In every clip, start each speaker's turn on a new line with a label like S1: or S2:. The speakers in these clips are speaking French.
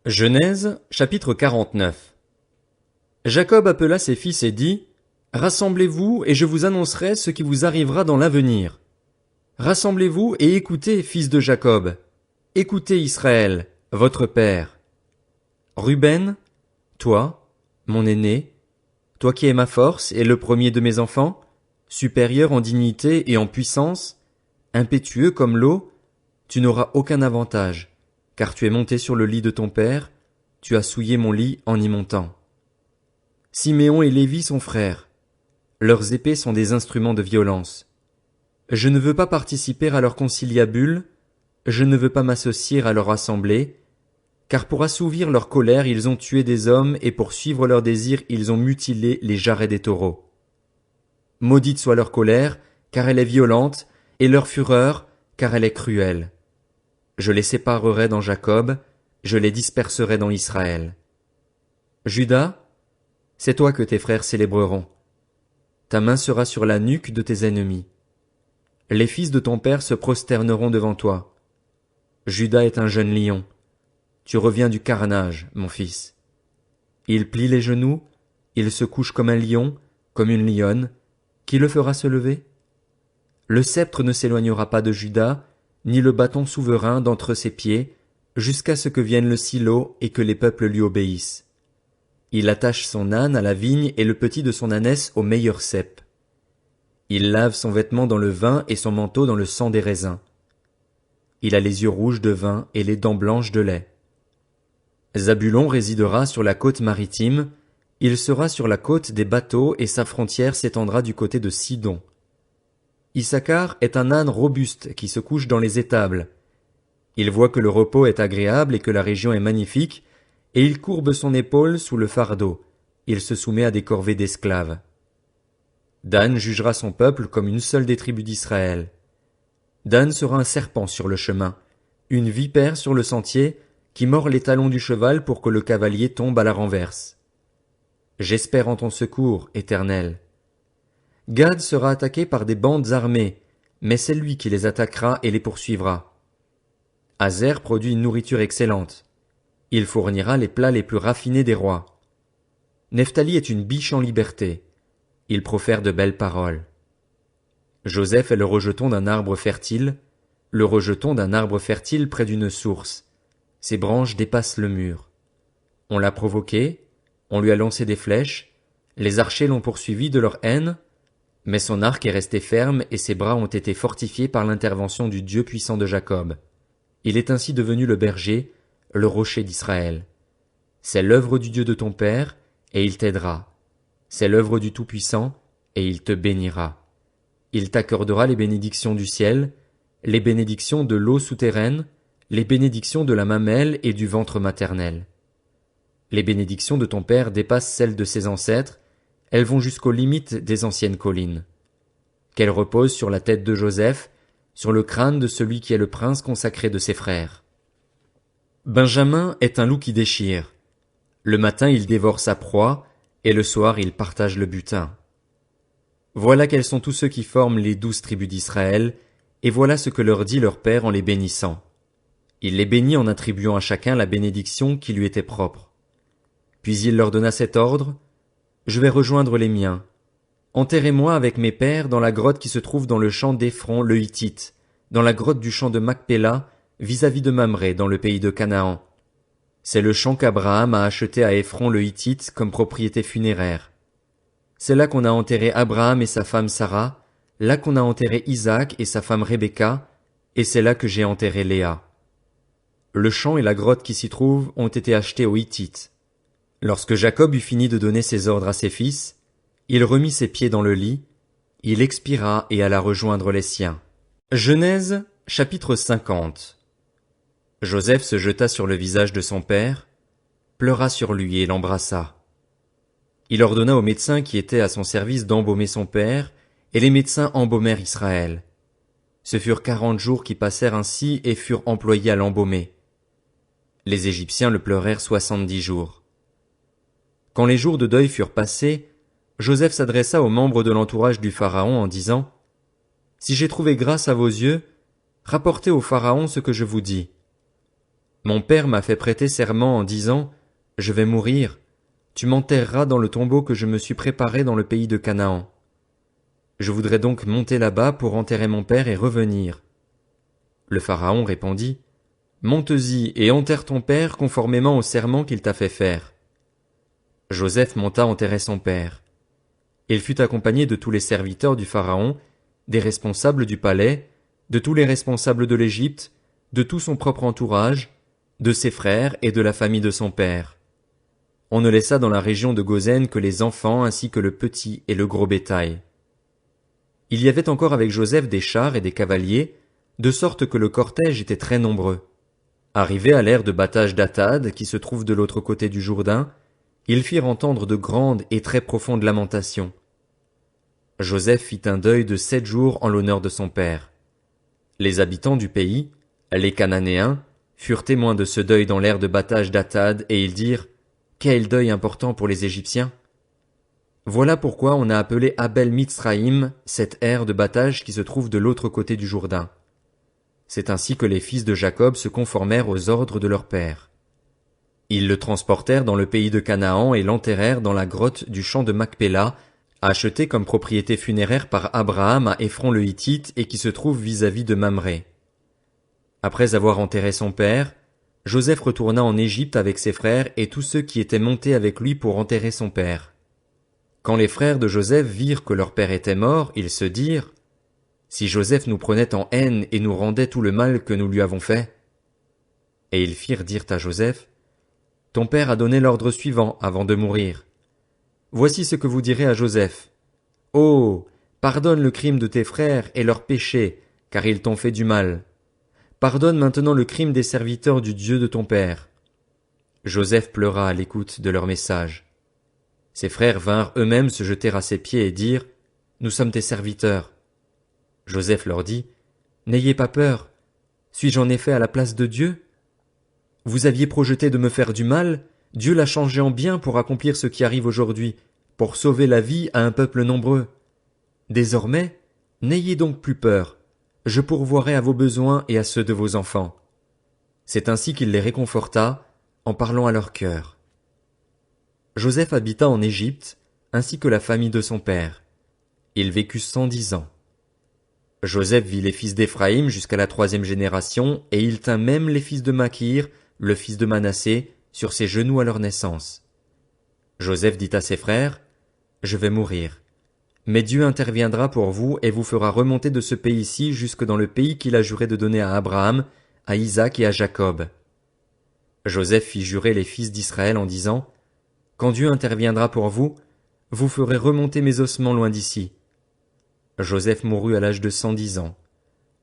S1: Genèse, chapitre 49. Jacob appela ses fils et dit, Rassemblez-vous et je vous annoncerai ce qui vous arrivera dans l'avenir. Rassemblez-vous et écoutez, fils de Jacob. Écoutez Israël, votre père. Ruben, toi, mon aîné, toi qui es ma force et le premier de mes enfants, supérieur en dignité et en puissance, impétueux comme l'eau, tu n'auras aucun avantage. Car tu es monté sur le lit de ton père, tu as souillé mon lit en y montant. Siméon et Lévi sont frères. Leurs épées sont des instruments de violence. Je ne veux pas participer à leur conciliabule, je ne veux pas m'associer à leur assemblée, car pour assouvir leur colère ils ont tué des hommes et pour suivre leurs désirs ils ont mutilé les jarrets des taureaux. Maudite soit leur colère, car elle est violente, et leur fureur, car elle est cruelle. Je les séparerai dans Jacob, je les disperserai dans Israël. Juda, c'est toi que tes frères célébreront. Ta main sera sur la nuque de tes ennemis. Les fils de ton père se prosterneront devant toi. Juda est un jeune lion. Tu reviens du carnage, mon fils. Il plie les genoux, il se couche comme un lion, comme une lionne. Qui le fera se lever? Le sceptre ne s'éloignera pas de Juda, ni le bâton souverain d'entre ses pieds, jusqu'à ce que vienne le silo et que les peuples lui obéissent. Il attache son âne à la vigne et le petit de son ânesse au meilleur cep. Il lave son vêtement dans le vin et son manteau dans le sang des raisins. Il a les yeux rouges de vin et les dents blanches de lait. Zabulon résidera sur la côte maritime, il sera sur la côte des bateaux et sa frontière s'étendra du côté de Sidon. Issachar est un âne robuste qui se couche dans les étables. Il voit que le repos est agréable et que la région est magnifique, et il courbe son épaule sous le fardeau. Il se soumet à des corvées d'esclaves. Dan jugera son peuple comme une seule des tribus d'Israël. Dan sera un serpent sur le chemin, une vipère sur le sentier, qui mord les talons du cheval pour que le cavalier tombe à la renverse. J'espère en ton secours, Éternel. Gad sera attaqué par des bandes armées, mais c'est lui qui les attaquera et les poursuivra. Azer produit une nourriture excellente. Il fournira les plats les plus raffinés des rois. Nephtali est une biche en liberté. Il profère de belles paroles. Joseph est le rejeton d'un arbre fertile, le rejeton d'un arbre fertile près d'une source. Ses branches dépassent le mur. On l'a provoqué, on lui a lancé des flèches, les archers l'ont poursuivi de leur haine, mais son arc est resté ferme et ses bras ont été fortifiés par l'intervention du Dieu puissant de Jacob. Il est ainsi devenu le berger, le rocher d'Israël. C'est l'œuvre du Dieu de ton père, et il t'aidera. C'est l'œuvre du Tout-Puissant, et il te bénira. Il t'accordera les bénédictions du ciel, les bénédictions de l'eau souterraine, les bénédictions de la mamelle et du ventre maternel. Les bénédictions de ton père dépassent celles de ses ancêtres, elles vont jusqu'aux limites des anciennes collines. Qu'elles reposent sur la tête de Joseph, sur le crâne de celui qui est le prince consacré de ses frères. Benjamin est un loup qui déchire. Le matin il dévore sa proie, et le soir il partage le butin. Voilà quels sont tous ceux qui forment les 12 tribus d'Israël, et voilà ce que leur dit leur père en les bénissant. Il les bénit en attribuant à chacun la bénédiction qui lui était propre. Puis il leur donna cet ordre: Je vais rejoindre les miens. Enterrez-moi avec mes pères dans la grotte qui se trouve dans le champ d'Éphron le Hittite, dans la grotte du champ de Macpéla, vis-à-vis de Mamré, dans le pays de Canaan. C'est le champ qu'Abraham a acheté à Éphron le Hittite comme propriété funéraire. C'est là qu'on a enterré Abraham et sa femme Sarah, là qu'on a enterré Isaac et sa femme Rebecca, et c'est là que j'ai enterré Léa. Le champ et la grotte qui s'y trouvent ont été achetés aux Hittites. Lorsque Jacob eut fini de donner ses ordres à ses fils, il remit ses pieds dans le lit, il expira et alla rejoindre les siens. Genèse, chapitre 50. Joseph se jeta sur le visage de son père, pleura sur lui et l'embrassa. Il ordonna aux médecins qui étaient à son service d'embaumer son père, et les médecins embaumèrent Israël. Ce furent 40 jours qui passèrent ainsi et furent employés à l'embaumer. Les Égyptiens le pleurèrent 70 jours. Quand les jours de deuil furent passés, Joseph s'adressa aux membres de l'entourage du Pharaon en disant: Si j'ai trouvé grâce à vos yeux, rapportez au Pharaon ce que je vous dis. Mon père m'a fait prêter serment en disant, je vais mourir, tu m'enterreras dans le tombeau que je me suis préparé dans le pays de Canaan. Je voudrais donc monter là-bas pour enterrer mon père et revenir. Le pharaon répondit, monte-y et enterre ton père conformément au serment qu'il t'a fait faire. Joseph monta enterrer son père. Il fut accompagné de tous les serviteurs du pharaon, des responsables du palais, de tous les responsables de l'Égypte, de tout son propre entourage, de ses frères et de la famille de son père. On ne laissa dans la région de Goshen que les enfants ainsi que le petit et le gros bétail. Il y avait encore avec Joseph des chars et des cavaliers, de sorte que le cortège était très nombreux. Arrivés à l'aire de battage d'Atad, qui se trouve de l'autre côté du Jourdain, ils firent entendre de grandes et très profondes lamentations. Joseph fit un deuil de 7 jours en l'honneur de son père. Les habitants du pays, les Cananéens, furent témoins de ce deuil dans l'aire de battage d'Atad, et ils dirent, quel deuil important pour les Égyptiens! Voilà pourquoi on a appelé Abel Mitzraïm cette aire de battage qui se trouve de l'autre côté du Jourdain. C'est ainsi que les fils de Jacob se conformèrent aux ordres de leur père. Ils le transportèrent dans le pays de Canaan et l'enterrèrent dans la grotte du champ de Macpéla, achetée comme propriété funéraire par Abraham à Éphron le Hittite et qui se trouve vis-à-vis de Mamré. Après avoir enterré son père, Joseph retourna en Égypte avec ses frères et tous ceux qui étaient montés avec lui pour enterrer son père. Quand les frères de Joseph virent que leur père était mort, ils se dirent, si Joseph nous prenait en haine et nous rendait tout le mal que nous lui avons fait. Et ils firent dire à Joseph, ton père a donné l'ordre suivant avant de mourir. Voici ce que vous direz à Joseph. Oh, pardonne le crime de tes frères et leurs péchés, car ils t'ont fait du mal. Pardonne maintenant le crime des serviteurs du Dieu de ton père. Joseph pleura à l'écoute de leur message. Ses frères vinrent eux-mêmes se jeter à ses pieds et dirent, nous sommes tes serviteurs. Joseph leur dit, n'ayez pas peur. Suis-je en effet à la place de Dieu? Vous aviez projeté de me faire du mal, Dieu l'a changé en bien pour accomplir ce qui arrive aujourd'hui, pour sauver la vie à un peuple nombreux. Désormais, n'ayez donc plus peur. Je pourvoirai à vos besoins et à ceux de vos enfants. C'est ainsi qu'il les réconforta, en parlant à leur cœur. Joseph habita en Égypte, ainsi que la famille de son père. Il vécut 110 ans. Joseph vit les fils d'Éphraïm jusqu'à la 3e génération, et il tint même les fils de Makir, le fils de Manassé, sur ses genoux à leur naissance. Joseph dit à ses frères, je vais mourir. Mais Dieu interviendra pour vous et vous fera remonter de ce pays-ci jusque dans le pays qu'il a juré de donner à Abraham, à Isaac et à Jacob. Joseph fit jurer les fils d'Israël en disant, quand Dieu interviendra pour vous, vous ferez remonter mes ossements loin d'ici. Joseph mourut à l'âge de 110 ans.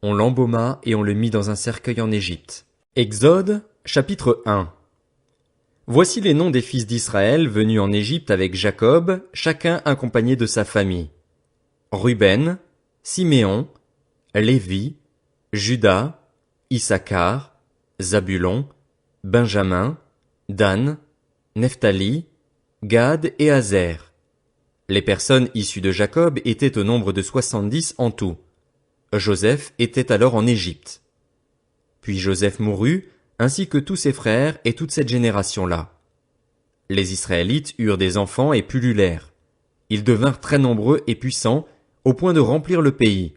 S1: On l'embauma et on le mit dans un cercueil en Égypte. Exode, chapitre 1. Voici les noms des fils d'Israël venus en Égypte avec Jacob, chacun accompagné de sa famille. Ruben, Siméon, Lévi, Juda, Issachar, Zabulon, Benjamin, Dan, Nephtali, Gad et Azer. Les personnes issues de Jacob étaient au nombre de 70 en tout. Joseph était alors en Égypte. Puis Joseph mourut, ainsi que tous ses frères et toute cette génération-là. Les Israélites eurent des enfants et pullulèrent. Ils devinrent très nombreux et puissants, au point de remplir le pays.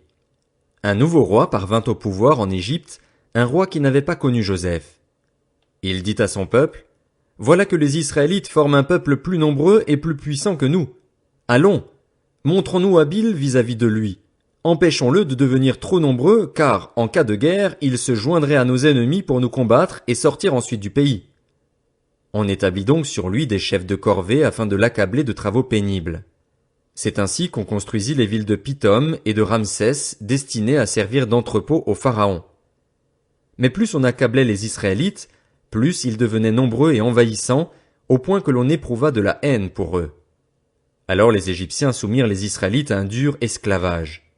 S1: Un nouveau roi parvint au pouvoir en Égypte, un roi qui n'avait pas connu Joseph. Il dit à son peuple, « Voilà que les Israélites forment un peuple plus nombreux et plus puissant que nous. Allons, montrons-nous habiles vis-à-vis de lui. Empêchons-le de devenir trop nombreux, car, en cas de guerre, il se joindrait à nos ennemis pour nous combattre et sortir ensuite du pays. » On établit donc sur lui des chefs de corvée afin de l'accabler de travaux pénibles. C'est ainsi qu'on construisit les villes de Pithom et de Ramsès, destinées à servir d'entrepôt au pharaon. Mais plus on accablait les Israélites, plus ils devenaient nombreux et envahissants, au point que l'on éprouva de la haine pour eux. Alors les Égyptiens soumirent les Israélites à un dur esclavage.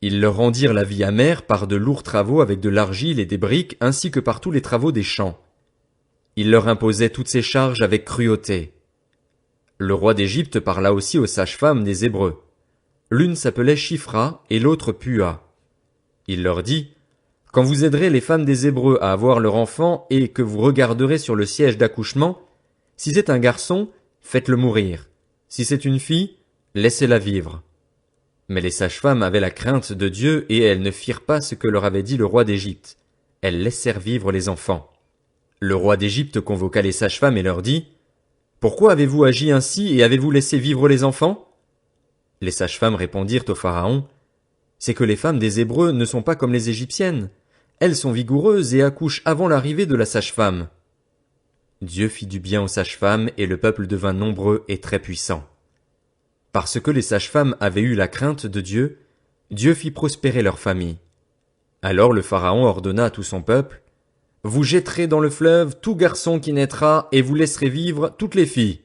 S1: Ils leur rendirent la vie amère par de lourds travaux avec de l'argile et des briques ainsi que par tous les travaux des champs. Ils leur imposaient toutes ces charges avec cruauté. Le roi d'Égypte parla aussi aux sages-femmes des Hébreux. L'une s'appelait Shifra et l'autre Pua. Il leur dit, Quand vous aiderez les femmes des Hébreux à avoir leur enfant et que vous regarderez sur le siège d'accouchement, si c'est un garçon, faites-le mourir. Si c'est une fille, laissez-la vivre. Mais les sages-femmes avaient la crainte de Dieu et elles ne firent pas ce que leur avait dit le roi d'Égypte. Elles laissèrent vivre les enfants. Le roi d'Égypte convoqua les sages-femmes et leur dit: Pourquoi avez-vous agi ainsi et avez-vous laissé vivre les enfants? Les sages-femmes répondirent au Pharaon: C'est que les femmes des Hébreux ne sont pas comme les Égyptiennes. Elles sont vigoureuses et accouchent avant l'arrivée de la sage-femme. Dieu fit du bien aux sages-femmes et le peuple devint nombreux et très puissant. Parce que les sages-femmes avaient eu la crainte de Dieu, Dieu fit prospérer leur famille. Alors le Pharaon ordonna à tout son peuple: Vous jetterez dans le fleuve tout garçon qui naîtra et vous laisserez vivre toutes les filles.